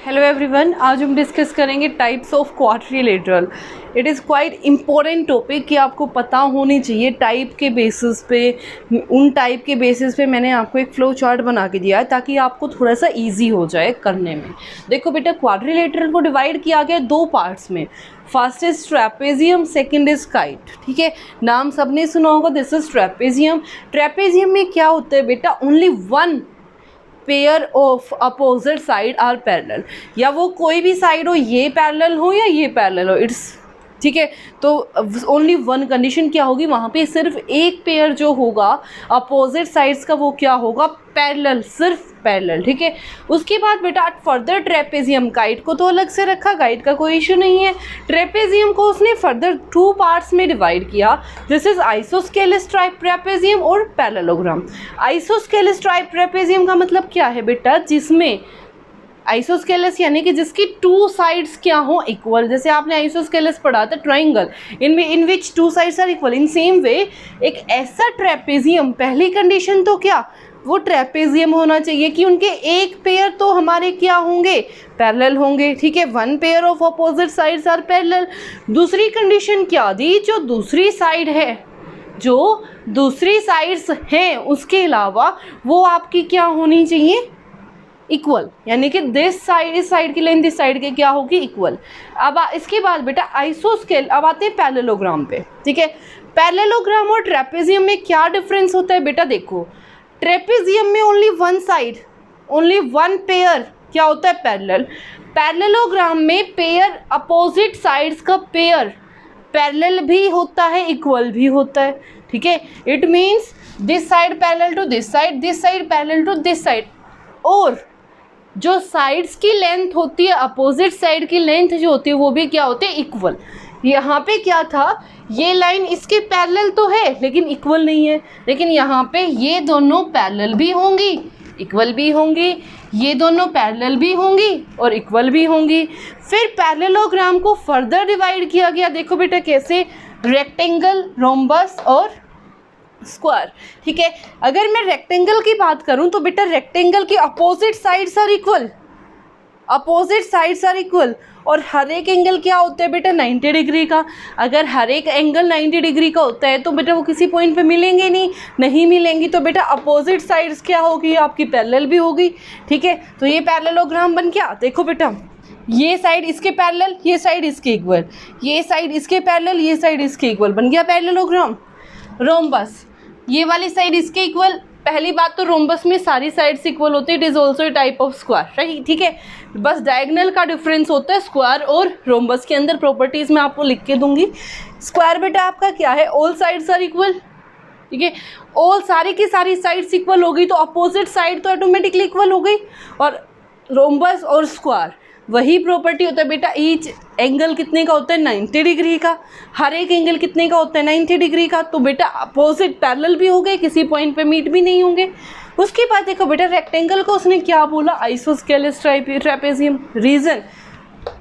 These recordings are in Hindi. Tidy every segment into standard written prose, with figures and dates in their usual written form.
हेलो एवरीवन, आज हम डिस्कस करेंगे types of quadrilateral. It is quite important topic कि आपको पता होनी चाहिए टाइप के बेसिस पे। उन टाइप के बेसिस पे मैंने आपको एक फ्लो चार्ट बना के दिया है ताकि आपको थोड़ा सा इजी हो जाए करने में। देखो बेटा, क्वाड्रिलेटरल को डिवाइड किया गया दो पार्ट्स में। First is trapezium, second is kite. ठीक है, नाम सबने सुना होगा, दिस इज ट्रेपेजियम। ट्रेपेजियम में क्या होता है बेटा, only one pair of opposite side are parallel, या वो कोई भी साइड हो, ये पैरेलल हो या ये पैरेलल हो, इट्स ठीक है। तो ओनली वन कंडीशन क्या होगी वहाँ पे, सिर्फ एक पेयर जो होगा अपोजिट साइड्स का वो क्या होगा, पैरेलल, सिर्फ पैरेलल। ठीक है, उसके बाद बेटा फर्दर ट्रेपेजियम, काइट को तो अलग से रखा, काइट का कोई इशू नहीं है। ट्रेपेजियम को उसने फर्दर टू पार्ट्स में डिवाइड किया, दिस इज आइसोस्केलेस ट्राइपेजियम और पैरेललोग्राम। आइसोस्केलेस ट्राइपेजियम का मतलब क्या है बेटा, जिसमें आइसोस्केलेस यानी कि जिसकी टू साइड्स क्या हो, इक्वल। जैसे आपने आइसोस्केलेस पढ़ा था triangle, in which two sides are equal. In same way एक ऐसा ट्रेपेजियम, पहली कंडीशन तो क्या, वो ट्रेपेजियम होना चाहिए कि उनके एक पेयर तो हमारे क्या होंगे, पैरेलल होंगे। ठीक है, one pair of opposite sides are parallel. दूसरी कंडीशन क्या दी, जो दूसरी साइड है, जो दूसरी साइड्स हैं उसके अलावा वो आपकी क्या होनी चाहिए, इक्वल। यानी कि दिस साइड, इस साइड की लेंथ इस साइड के क्या होगी, इक्वल। अब इसके बाद बेटा आइसोस्केल, अब आते हैं पैरेललोग्राम पे। ठीक है, पैरेललोग्राम और ट्रेपेजियम में क्या डिफरेंस होता है बेटा, देखो ट्रेपेजियम में only one side, only one pair क्या होता है, पैरेलल। पैरेललोग्राम में पेयर, अपोजिट साइड्स का पेयर पैरेलल भी होता है, इक्वल भी होता है। ठीक है, it means this side parallel to this side, this side parallel to this side, और जो साइड्स की लेंथ होती है, अपोजिट साइड की लेंथ जो होती है वो भी क्या होती है, इक्वल। यहाँ पे क्या था, ये लाइन इसके पैरेलल तो है लेकिन इक्वल नहीं है, लेकिन यहाँ पे ये दोनों पैरेलल भी होंगी, इक्वल भी होंगी, ये दोनों पैरेलल भी होंगी और इक्वल भी होंगी। फिर पैरेललोग्राम को फर्दर डिवाइड किया गया, देखो बेटा कैसे, रेक्टेंगल, रोम्बस और स्क्वायर। ठीक है, अगर मैं रेक्टेंगल की बात करूं तो बेटा रेक्टेंगल के opposite sides are equal, opposite sides are equal, और हर एक एंगल क्या होता है बेटा, 90 डिग्री का। अगर हर एक एंगल 90 डिग्री का होता है तो बेटा वो किसी पॉइंट पे मिलेंगे नहीं मिलेंगी, तो बेटा अपोजिट साइड्स क्या होगी, आपकी पैरेलल भी होगी। ठीक है, तो ये पैरेललोग्राम बन गया। देखो बेटा, ये साइड इसके पैरेलल, ये साइड इसके इक्वल, ये साइड इसके पैरेलल, ये साइड इसके इक्वल, बन गया पैरेललोग्राम। रोम्बस, ये वाली साइड इसके इक्वल। पहली बात तो रोम्बस में सारी साइड्स इक्वल होती है, it is also a type of square, right. ठीक है, बस डायगोनल का डिफरेंस होता है स्क्वायर और रोम्बस के अंदर। प्रॉपर्टीज़ मैं आपको लिख के दूंगी। स्क्वायर बेटा आपका क्या है, ऑल साइड्स आर इक्वल। ठीक है, ऑल, सारी की सारी साइड्स इक्वल हो गई तो अपोजिट साइड तो ऑटोमेटिकली इक्वल हो गई। और रोम्बस और स्क्वायर वही प्रॉपर्टी होता है बेटा, ईच एंगल कितने का होता है, 90 डिग्री का। हर एक एंगल कितने का होता है, 90 डिग्री का। तो बेटा अपोजिट पैरेलल भी हो गए, किसी पॉइंट पे मीट भी नहीं होंगे। उसके बाद देखो बेटा, रेक्टेंगल को उसने क्या बोला, isosceles trapezium. Reason,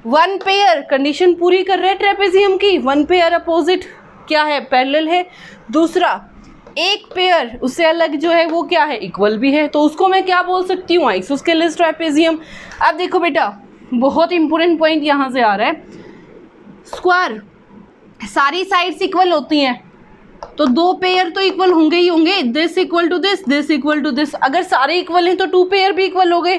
one pair, condition पूरी कर रहे हैं ट्रेपेजियम की, वन पेयर अपोजिट क्या है, पैरेलल है। दूसरा, एक पेयर उससे अलग जो है वो क्या है, इक्वल भी है, तो उसको मैं क्या बोल सकती हूँ, आइसोस्केलेस ट्राइपेजियम। अब देखो बेटा, बहुत इंपॉर्टेंट पॉइंट यहाँ से आ रहा है, स्क्वायर सारी साइड्स इक्वल होती हैं तो दो पेयर तो इक्वल होंगे ही होंगे, this equal to this, this equal to this. अगर सारे इक्वल हैं तो टू पेयर भी इक्वल हो गए,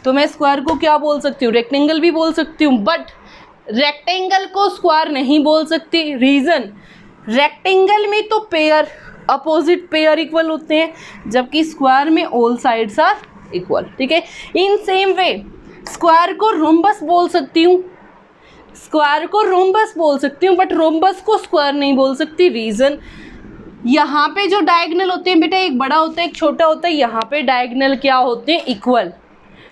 तो मैं स्क्वायर को क्या बोल सकती हूँ, रेक्टेंगल भी बोल सकती हूँ। बट रेक्टेंगल को स्क्वायर नहीं बोल सकती। रीज़न, रेक्टेंगल में तो पेयर, अपोजिट पेयर इक्वल होते हैं, जबकि स्क्वायर में ऑल साइड्स आर इक्वल। ठीक है, इन सेम वे स्क्वायर को रोम्बस बोल सकती हूँ, स्क्वायर को रोम्बस बोल सकती हूँ, बट रोम्बस को स्क्वायर नहीं बोल सकती। रीज़न, यहाँ पे जो डायगोनल होते हैं बेटा, एक बड़ा होता है एक छोटा होता है, यहाँ पे डायगोनल क्या होते हैं, इक्वल।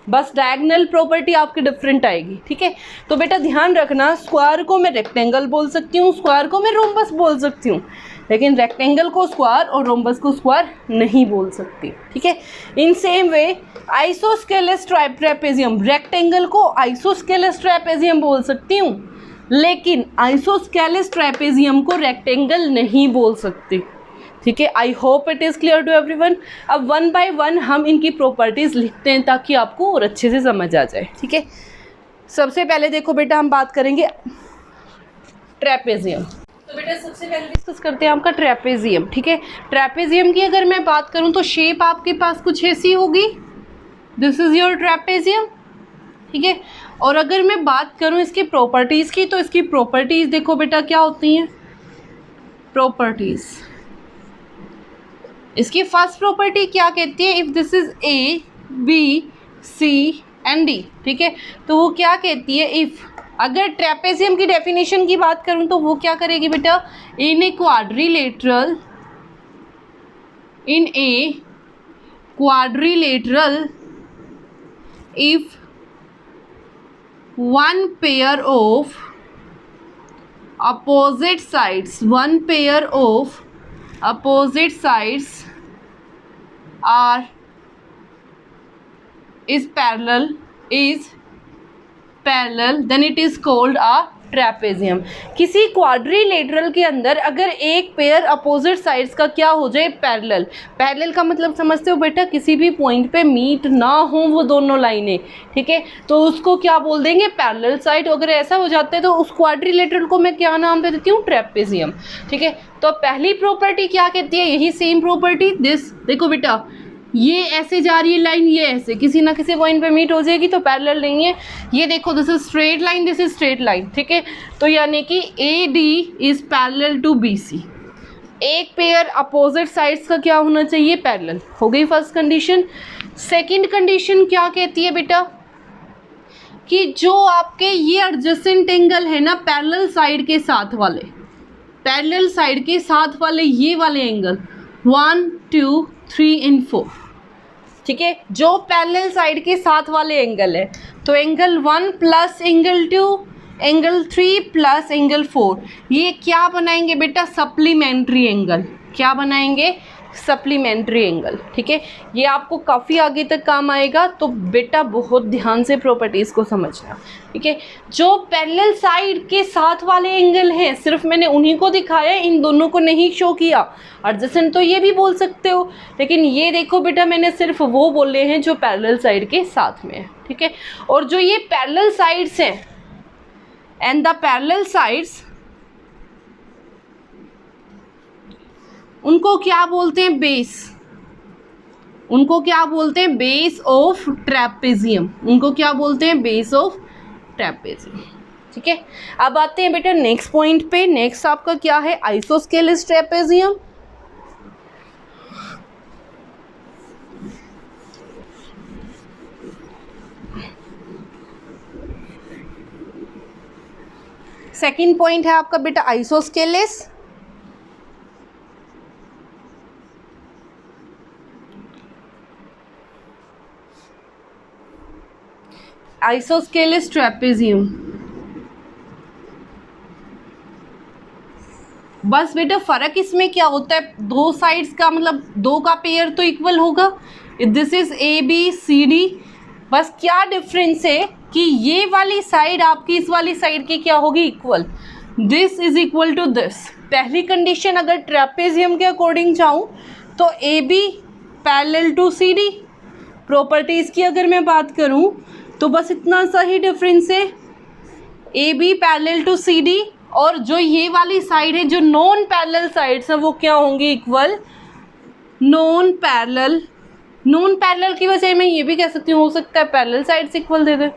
बस डायगोनल प्रॉपर्टी आपकी डिफरेंट आएगी। ठीक है, तो बेटा ध्यान रखना, स्क्वायर को मैं रेक्टेंगल बोल सकती हूँ, स्क्वायर को मैं रोम्बस बोल सकती हूँ, लेकिन रेक्टेंगल को स्क्वायर और रोम्बस को स्क्वायर नहीं बोल सकती। ठीक है, in same way isosceles trapezium, rectangle को आइसोस्केलेस ट्राइपेजियम बोल सकती हूँ, लेकिन आइसोस्केलेस ट्राइपेजियम को रेक्टेंगल नहीं बोल सकती। ठीक है, I hope it is clear to everyone. अब वन बाय वन हम इनकी प्रॉपर्टीज़ लिखते हैं ताकि आपको और अच्छे से समझ आ जाए। ठीक है, सबसे पहले देखो बेटा हम बात करेंगे ट्रेपेजियम। तो बेटा सबसे पहले डिस्कस करते हैं आपका ट्रेपेजियम, ठीक है। ट्रेपेजियम की अगर मैं बात करूं तो शेप आपके पास कुछ ऐसी होगी, दिस इज योर ट्रेपेजियम, ठीक है। और अगर मैं बात करूं इसकी प्रॉपर्टीज़ की, तो इसकी प्रॉपर्टीज़ देखो बेटा क्या होती हैं, प्रॉपर्टीज़। इसकी फर्स्ट प्रॉपर्टी क्या कहती है, if this is A B C and D, ठीक है, तो वो क्या कहती है, इफ़, अगर ट्रेपेजियम की डेफिनेशन की बात करूं तो वो क्या करेगी बेटा, in a quadrilateral, in a quadrilateral if one pair of opposite sides, one pair of opposite sides are is parallel, then it is called a trapezium. किसी क्वाड्रिलेटरल के अंदर अगर एक पेयर अपोजिट साइड्स का क्या हो जाए, पैरेलल। पैरेलल का मतलब समझते हो बेटा, किसी भी पॉइंट पे मीट ना हो वो दोनों लाइनें, ठीक है, तो उसको क्या बोल देंगे, पैरेलल साइड। अगर ऐसा हो जाता है तो उस क्वाड्रिलेटरल को मैं क्या नाम दे देती हूँ, ट्रेपेजियम, ठीक है। तो पहली प्रॉपर्टी क्या कहती है, यही सेम प्रॉपर्टी, दिस देखो बेटा, ये ऐसे जा रही है लाइन, ये ऐसे किसी ना किसी पॉइंट पे मीट हो जाएगी तो पैरेलल नहीं है। ये देखो this is straight line, this is straight line, ठीक है। तो यानी कि A D is parallel to B C, एक पेयर अपोजिट साइड्स का क्या होना चाहिए, पैरेलल। हो गई फर्स्ट कंडीशन। सेकंड कंडीशन क्या कहती है बेटा, कि जो आपके ये एडजेसेंट एंगल है ना पैरेलल साइड के साथ वाले, पैरेलल साइड के साथ वाले ये वाले एंगल 1 2 3 and 4, ठीक है, जो पैरेलल साइड के साथ वाले एंगल है, तो angle 1 plus angle 2, angle 3 plus angle 4, ये क्या बनाएंगे बेटा, सप्लीमेंट्री एंगल। क्या बनाएंगे, सप्लीमेंट्री एंगल, ठीक है। ये आपको काफ़ी आगे तक काम आएगा, तो बेटा बहुत ध्यान से प्रॉपर्टीज़ को समझना, ठीक है। जो पैरेलल साइड के साथ वाले एंगल हैं, सिर्फ मैंने उन्हीं को दिखाया, इन दोनों को नहीं शो किया। एडजेसेंट तो ये भी बोल सकते हो, लेकिन ये देखो बेटा मैंने सिर्फ वो बोले हैं जो पैरेलल साइड के साथ में है, ठीक है। और जो ये पैरेलल साइड्स हैं, एंड द पैरेलल साइड्स, उनको क्या बोलते हैं, बेस। उनको क्या बोलते हैं, बेस ऑफ ट्रेपेजियम। उनको क्या बोलते हैं, बेस ऑफ ट्रेपेजियम, ठीक है। अब आते हैं बेटा नेक्स्ट पॉइंट पे। नेक्स्ट आपका क्या है, आइसोस्केलेस ट्रेपेजियम। सेकंड पॉइंट है आपका बेटा आइसोस्केलेस। आइसोस्केलेस ट्रेपेजियम, बस बेटा फ़र्क इसमें क्या होता है, दो साइड्स का मतलब दो का पेयर तो इक्वल होगा, this is A B C D. बस क्या डिफरेंस है कि ये वाली साइड आपकी इस वाली साइड की क्या होगी, equal, this is equal to this. पहली कंडीशन अगर ट्रेपेजियम के अकॉर्डिंग जाऊँ तो A B parallel to C D. Properties की अगर मैं बात करूँ तो बस इतना सा ही डिफरेंस है, A B parallel to C D, और जो ये वाली साइड है, जो नॉन पैरेलल साइड्स है, वो क्या होंगी, equal, non parallel. Non parallel की वजह मैं ये भी कह सकती हूँ, हो सकता है पैरेलल साइड्स इक्वल दे दे,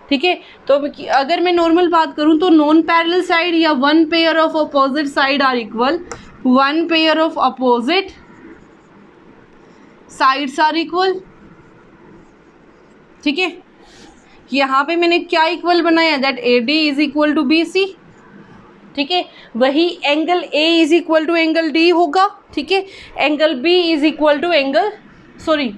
ठीक है। तो अगर मैं नॉर्मल बात करूँ तो नॉन पैरेलल साइड या one pair of opposite side are equal, one pair of opposite sides are equal, ठीक है। यहाँ पे मैंने क्या इक्वल बनाया, that A D is equal to B C, ठीक है। वही angle A is equal to angle D होगा, ठीक है। Angle B is equal to angle, sorry,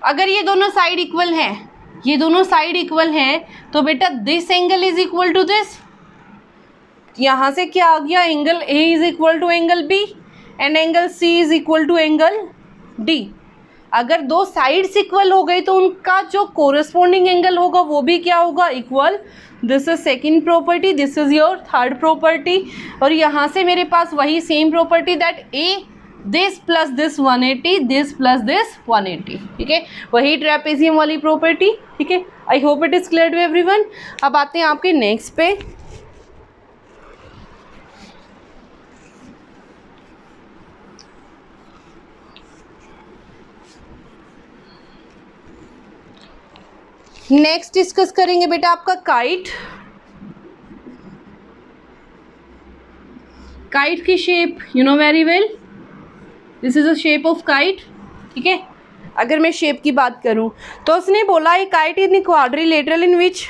अगर ये दोनों साइड इक्वल हैं, ये दोनों साइड इक्वल हैं, तो बेटा this angle is equal to this. यहाँ से क्या आ गया, angle A is equal to angle B and angle C is equal to angle D. अगर दो साइड्स इक्वल हो गई तो उनका जो कोरस्पॉन्डिंग एंगल होगा वो भी क्या होगा, equal. This is second property, this is your third property. और यहाँ से मेरे पास वही same property, that A this plus this 180, this plus this 180, ठीक है, वही ट्रेपेजियम वाली प्रॉपर्टी, ठीक है। I hope it is clear to everyone. अब आते हैं आपके नेक्स्ट पे। नेक्स्ट डिस्कस करेंगे बेटा आपका काइट। काइट की shape you know very well, this is a shape of kite, ठीक है। अगर मैं शेप की बात करूं तो उसने बोला ये काइट इन क्वाड्रिलेटरल इन विच,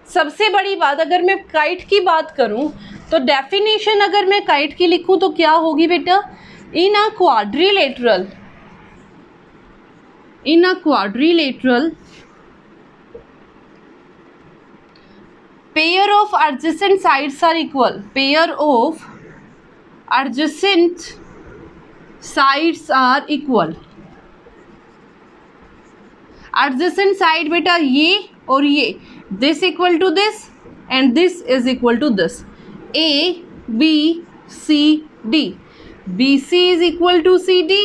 सबसे बड़ी बात अगर मैं काइट की बात करूं तो डेफिनेशन अगर मैं काइट की लिखूं तो क्या होगी बेटा, in a quadrilateral, in a quadrilateral pair of adjacent sides are equal, pair of adjacent sides are equal, adjacent side बेटा ये और ये, this equal to this and this is equal to this, A B C D, BC is equal to CD,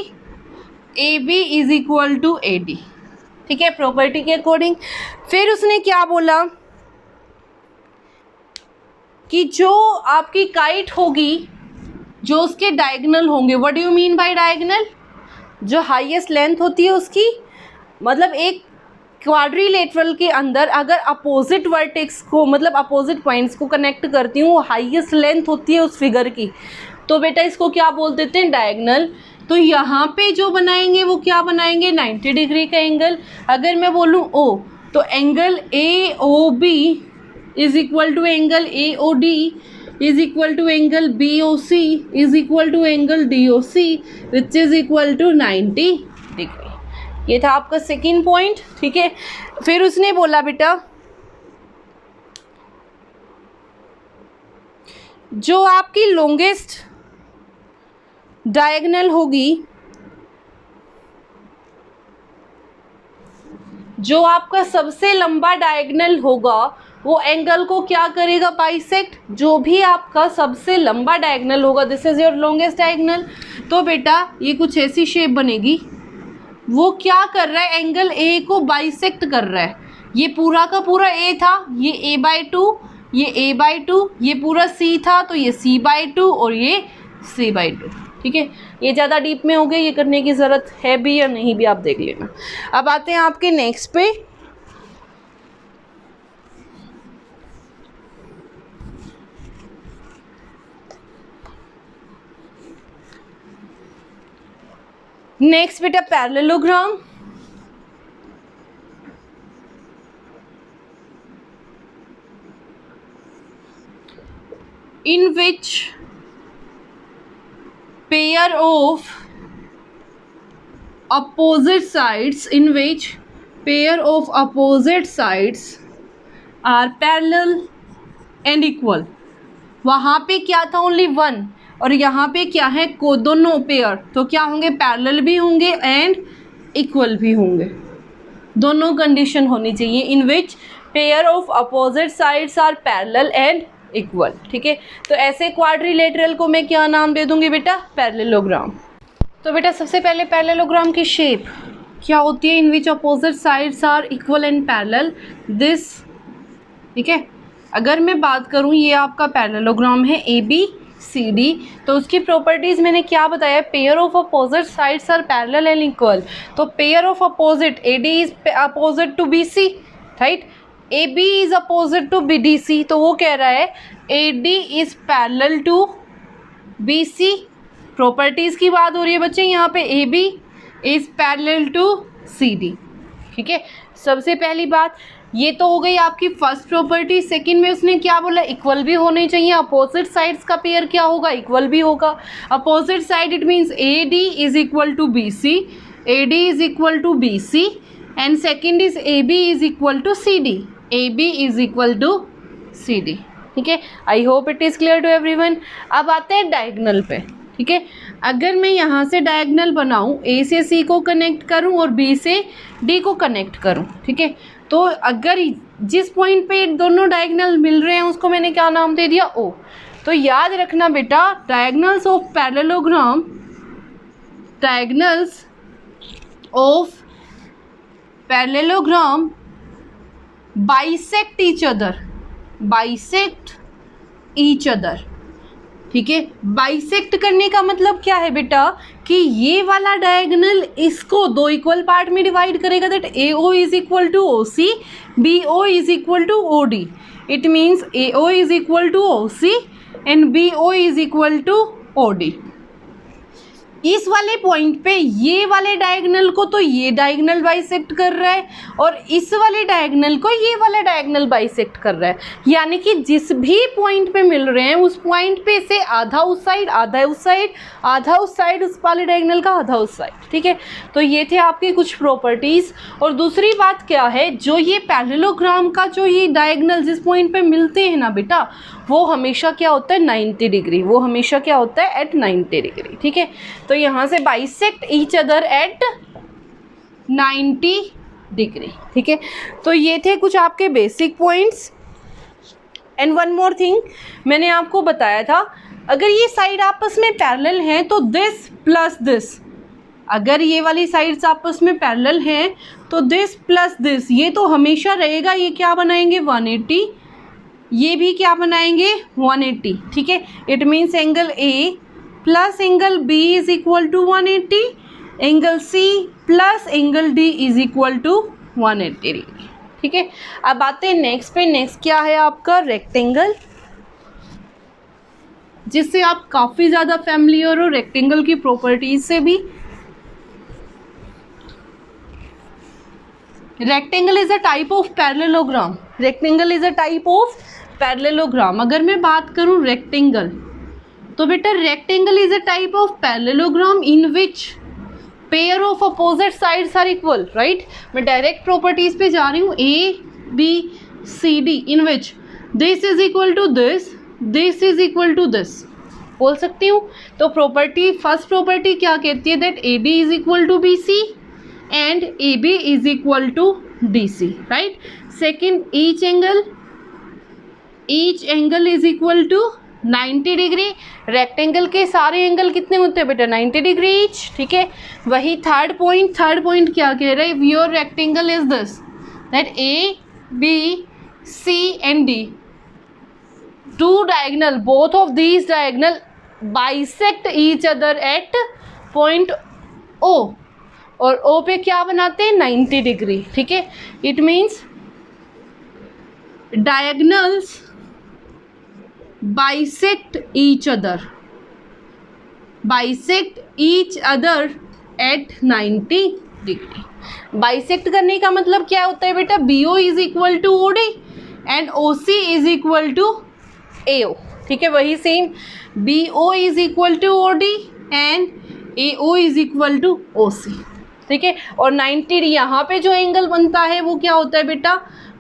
AB is equal to AD, ठीक है, प्रॉपर्टी के अकॉर्डिंग। फिर उसने क्या बोला कि जो आपकी काइट होगी, जो उसके डायगोनल होंगे, what do you mean by diagonal, जो हाईएस्ट लेंथ होती है उसकी, मतलब एक क्वाड्रिलेटरल के अंदर अगर अपोजिट वर्टेक्स को, मतलब अपोजिट पॉइंट्स को कनेक्ट करती हूँ, वो हाईएस्ट लेंथ होती है उस फिगर की, तो बेटा इसको क्या बोल देते हैं, डायगोनल। तो यहाँ पे जो बनाएंगे वो क्या बनाएंगे, 90 डिग्री का एंगल। अगर मैं बोलूँ O, तो angle AOB is equal to angle AOD is equal to angle BOC is equal to angle DOC which is equal to 90 degree. ये था आपका सेकेंड पॉइंट, ठीक है। फिर उसने बोला बेटा जो आपकी लॉन्गेस्ट डायगोनल होगी, जो आपका सबसे लंबा डायगोनल होगा वो एंगल को क्या करेगा, बाइसेक्ट। जो भी आपका सबसे लंबा डायगोनल होगा, this is your longest diagonal, तो बेटा ये कुछ ऐसी शेप बनेगी, वो क्या कर रहा है, एंगल A को बाइसेक्ट कर रहा है। ये पूरा का पूरा A था, ये A/2, ये A/2, ये पूरा C था, तो ये C/2 और ये C/2, ठीक है। ये ज़्यादा डीप में हो गए, ये करने की ज़रूरत है भी या नहीं भी आप देख लेना। अब आते हैं आपके नेक्स्ट पे। नेक्स्ट बेटा parallelogram. In which pair of opposite sides, in which pair of opposite sides are parallel and equal। वहाँ पे क्या था, ओनली वन, और यहाँ पे क्या है, को दोनों पेयर, तो क्या होंगे, पैरेलल भी होंगे एंड इक्वल भी होंगे, दोनों कंडीशन होनी चाहिए। In which pair of opposite sides are parallel and equal, ठीक है। तो ऐसे क्वाड्रिलेटरल को मैं क्या नाम दे दूंगी बेटा, पैरेललोग्राम। तो बेटा सबसे पहले पैरेललोग्राम की शेप क्या होती है, in which opposite sides are equal and parallel, this, ठीक है। अगर मैं बात करूं, ये आपका पैरेललोग्राम है ABCD, तो उसकी प्रॉपर्टीज़ मैंने क्या बताया, pair of opposite sides are parallel and equal. तो pair of opposite, AD is opposite to BC, right, AB is opposite to BDC, तो वो कह रहा है AD is parallel to BC। Properties की बात हो रही है बच्चे, यहाँ पे AB is parallel to CD, ठीक है। सबसे पहली बात ये तो हो गई आपकी फर्स्ट प्रॉपर्टी। सेकंड में उसने क्या बोला, इक्वल भी होने चाहिए, अपोजिट साइड्स का पेयर क्या होगा, इक्वल भी होगा। Opposite side it means AD is equal to BC, AD is equal to BC and second is AB is equal to CD, AB is equal to CD, ठीक है। I hope it is clear to everyone. अब आते हैं डायगोनल पे, ठीक है। अगर मैं यहाँ से डायगोनल बनाऊँ, A से C को कनेक्ट करूँ और B से D को कनेक्ट करूँ, ठीक है, तो अगर जिस पॉइंट पे दोनों डायगोनल मिल रहे हैं उसको मैंने क्या नाम दे दिया, O। तो याद रखना बेटा, diagonals of parallelogram, diagonals of parallelogram bisect each other, bisect each other. ठीक है, बाइसेक्ट करने का मतलब क्या है बेटा कि ये वाला डायगोनल इसको दो इक्वल पार्ट में डिवाइड करेगा, that A O is equal to O C, B O is equal to O D. It means A O is equal to O C and B O is equal to O D. इस वाले पॉइंट पे ये वाले डायगोनल को तो ये डायगोनल बाइसेक्ट कर रहा है और इस वाले डायगोनल को ये वाला डायगोनल बाइसेक्ट कर रहा है, यानी कि जिस भी पॉइंट पे मिल रहे हैं उस पॉइंट पे से आधा उस साइड, आधा उस साइड, आधा उस साइड उस वाले डायगोनल का, आधा उस साइड। ठीक है, तो ये थे आपकी कुछ प्रॉपर्टीज़। और दूसरी बात क्या है, जो ये पैरेललोग्राम का जो ये डायगोनल जिस पॉइंट पे मिलते हैं ना बेटा, वो हमेशा क्या होता है 90 डिग्री, वो हमेशा क्या होता है एट 90 डिग्री। ठीक है, तो यहाँ से bisect each other at 90 degree. ठीक है, तो ये थे कुछ आपके basic points. And one more thing, मैंने आपको बताया था अगर ये साइड आपस में पैरेलल हैं तो दिस प्लस दिस, अगर ये वाली साइड्स आपस में पैरेलल हैं तो दिस प्लस दिस, ये तो हमेशा रहेगा, ये क्या बनाएंगे 180, ये भी क्या बनाएंगे 180। ठीक है, it means angle A plus angle B is equal to 180, angle C plus angle D is equal to 180 degree. ठीक है, अब आते हैं नेक्स्ट पे। नेक्स्ट क्या है आपका रेक्टेंगल, जिससे आप काफ़ी ज़्यादा फैमिलियर हो रेक्टेंगल की प्रॉपर्टीज से भी। Rectangle is a type of parallelogram, rectangle is a type of parallelogram. अगर मैं बात करूं रेक्टेंगल, तो बेटा rectangle is a type of parallelogram in which pair of opposite sides are equal. Right, मैं डायरेक्ट प्रॉपर्टीज पे जा रही हूँ, A B C D, in which this is equal to this, this is equal to this बोल सकती हूँ। तो प्रॉपर्टी, फर्स्ट प्रॉपर्टी क्या कहती है, that A D is equal to B C and AB is equal to DC, right? Second, each angle is equal to 90 degree. Rectangle के सारे एंगल कितने होते हैं बेटा 90 डिग्री ईच। ठीक है, वही थर्ड पॉइंट क्या कह रहे हैं, your rectangle is this, that A B C and D, two diagonal, both of these diagonal bisect each other at point O, और O पे क्या बनाते हैं 90 डिग्री। ठीक है, it means diagonals bisect each other, bisect each other at 90 degree. Bisect करने का मतलब क्या होता है बेटा, BO is equal to OD and OC is equal to AO। ठीक है, वही same BO is equal to OD and AO is equal to OC। ठीक है, और 90 यहाँ पे जो एंगल बनता है वो क्या होता है बेटा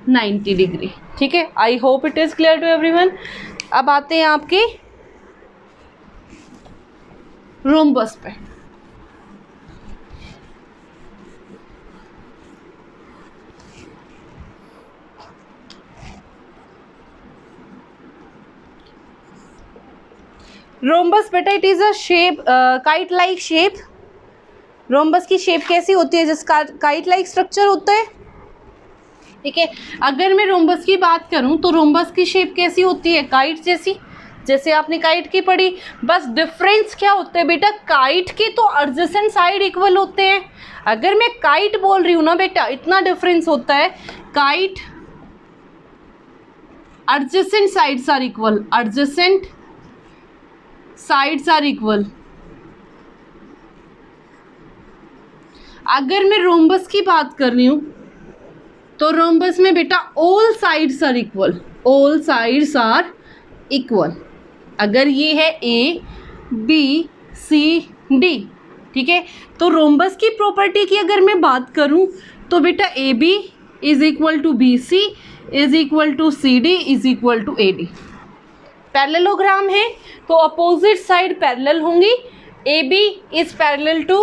90 डिग्री। ठीक है, I hope it is clear to everyone. अब आते हैं आपके रोम्बस पे। रोम्बस बेटा it is a shape, kite like shape. Rhombus की शेप कैसी होती है, जिसका काइट लाइक स्ट्रक्चर होता है। ठीक है, अगर मैं रोम्बस की बात करूं तो रोम्बस की शेप कैसी होती है, काइट जैसी, जैसे आपने काइट की पढ़ी। बस डिफरेंस क्या होता है बेटा, काइट के तो एडजेसेंट साइड इक्वल होते हैं। अगर मैं काइट बोल रही हूँ ना बेटा, इतना डिफरेंस होता है, kite adjacent sides are equal, adjacent sides are equal. अगर मैं रोम्बस की बात कर रही हूँ तो रोम्बस में बेटा all sides are equal, all sides are equal. अगर ये है A B C D, ठीक है, तो रोम्बस की प्रॉपर्टी की अगर मैं बात करूँ तो बेटा AB is equal to BC is equal to CD is equal to AD। Parallelogram है तो अपोजिट साइड पैरेलल होंगी। AB is parallel to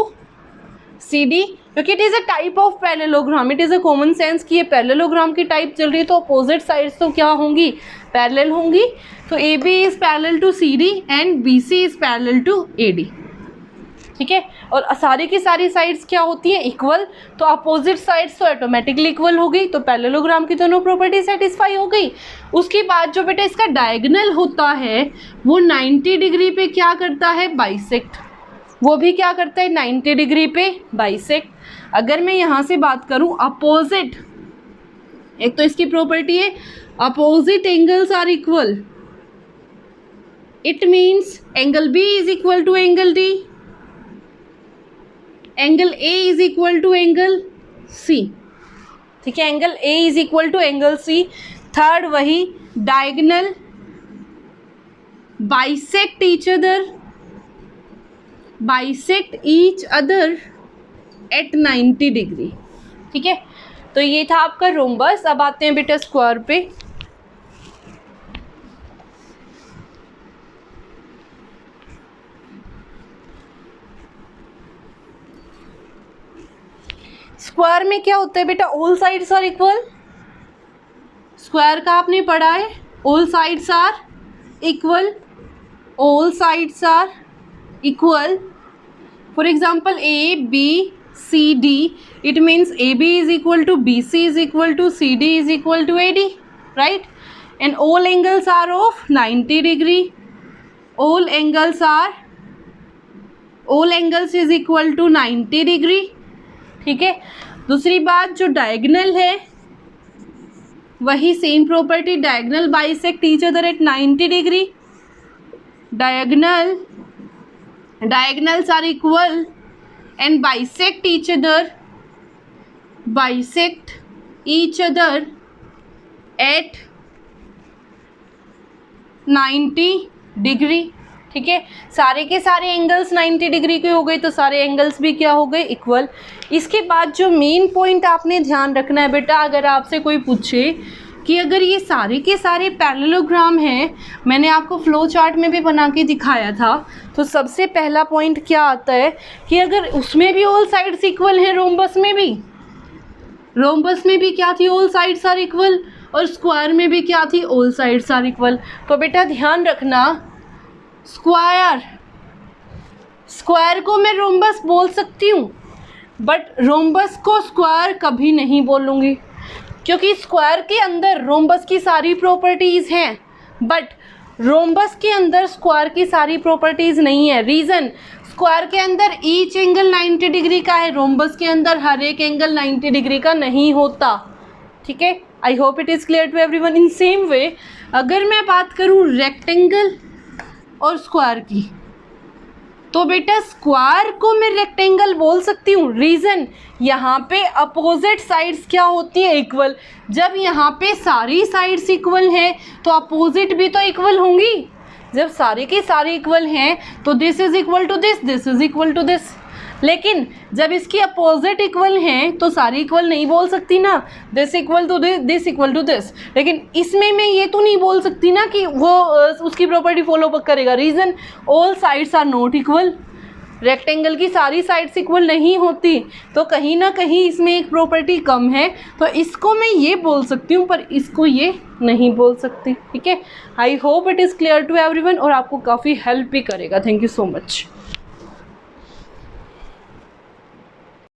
CD क्योंकि it is a type of parallelogram, it is a common sense कि ये पैरेललोग्राम की टाइप चल रही है तो अपोजिट साइड्स तो क्या होंगी, पैरेलल होंगी। तो A B is parallel to C D and B C is parallel to A D, ठीक है। और सारी की सारी साइड्स क्या होती हैं, इक्वल, तो अपोजिट साइड्स तो ऑटोमेटिकली इक्वल हो गई, तो पैरेललोग्राम की दोनों प्रॉपर्टी सेटिस्फाई हो गई। उसके बाद जो बेटा इसका डायगोनल होता है वो 90 डिग्री पे क्या करता है, बाइसेक्ट, वो भी क्या करता है 90 डिग्री पे बाइसेक्ट। अगर मैं यहाँ से बात करूँ अपोजिट, एक तो इसकी प्रॉपर्टी है opposite angles are equal, it means angle B is equal to angle D, angle A is equal to angle C, ठीक है, angle A is equal to angle C. Third वही diagonal bisect each other at 90 degree, ठीक है। तो ये था आपका रोम्बस। अब आते हैं बेटा स्क्वायर पे। स्क्वायर में क्या होता है बेटा, all sides are equal, square का आपने पढ़ा है, all sides are equal, all sides are equal. For example A B C D, it means A B is equal to B C is equal to C D is equal to A D, right. And all angles are of 90 degree, all angles is equal to 90 degree, ठीक है। दूसरी बात जो डायगोनल है वही same property, diagonal bisect each other at 90 degree, diagonals are equal and bisect each other at 90 degree, ठीक है। सारे के सारे एंगल्स 90 डिग्री के हो गए तो सारे एंगल्स भी क्या हो गए, इक्वल। इसके बाद जो मेन पॉइंट आपने ध्यान रखना है बेटा, अगर आपसे कोई पूछे कि अगर ये सारे के सारे पैरेललोग्राम हैं, मैंने आपको फ्लो चार्ट में भी बना के दिखाया था, तो सबसे पहला पॉइंट क्या आता है कि अगर उसमें भी ऑल साइड्स इक्वल हैं, रोम्बस में भी क्या थी, ऑल साइड्स आर इक्वल, और स्क्वायर में भी क्या थी, ऑल साइड्स आर इक्वल। तो बेटा ध्यान रखना, स्क्वायर को मैं रोम्बस बोल सकती हूँ, बट रोम्बस को स्क्वायर कभी नहीं बोलूँगी, क्योंकि स्क्वायर के अंदर रोम्बस की सारी प्रॉपर्टीज़ हैं, बट रोम्बस के अंदर स्क्वायर की सारी प्रॉपर्टीज़ नहीं है। रीज़न, स्क्वायर के अंदर ईच एंगल 90 डिग्री का है, रोम्बस के अंदर हर एक एंगल 90 डिग्री का नहीं होता, ठीक है। I hope it is clear to everyone. In same way अगर मैं बात करूँ रेक्टेंगल और स्क्वायर की, तो बेटा स्क्वायर को मैं रेक्टेंगल बोल सकती हूँ। रीज़न, यहाँ पे अपोजिट साइड्स क्या होती है, इक्वल। जब यहाँ पे सारी साइड्स इक्वल हैं तो अपोजिट भी तो इक्वल होंगी। जब सारे के सारे इक्वल हैं तो this is equal to this, this is equal to this. लेकिन जब इसकी अपोजिट इक्वल हैं तो सारी इक्वल नहीं बोल सकती ना, this equal to this, this equal to this. लेकिन इसमें मैं ये तो नहीं बोल सकती ना कि वो उसकी प्रॉपर्टी फॉलो करेगा। Reason, all sides are not equal, rectangle की सारी साइड्स इक्वल नहीं होती, तो कहीं ना कहीं इसमें एक प्रॉपर्टी कम है, तो इसको मैं ये बोल सकती हूँ पर इसको ये नहीं बोल सकती, ठीक है। I hope it is clear to everyone और आपको काफ़ी हेल्प भी करेगा। Thank you so much.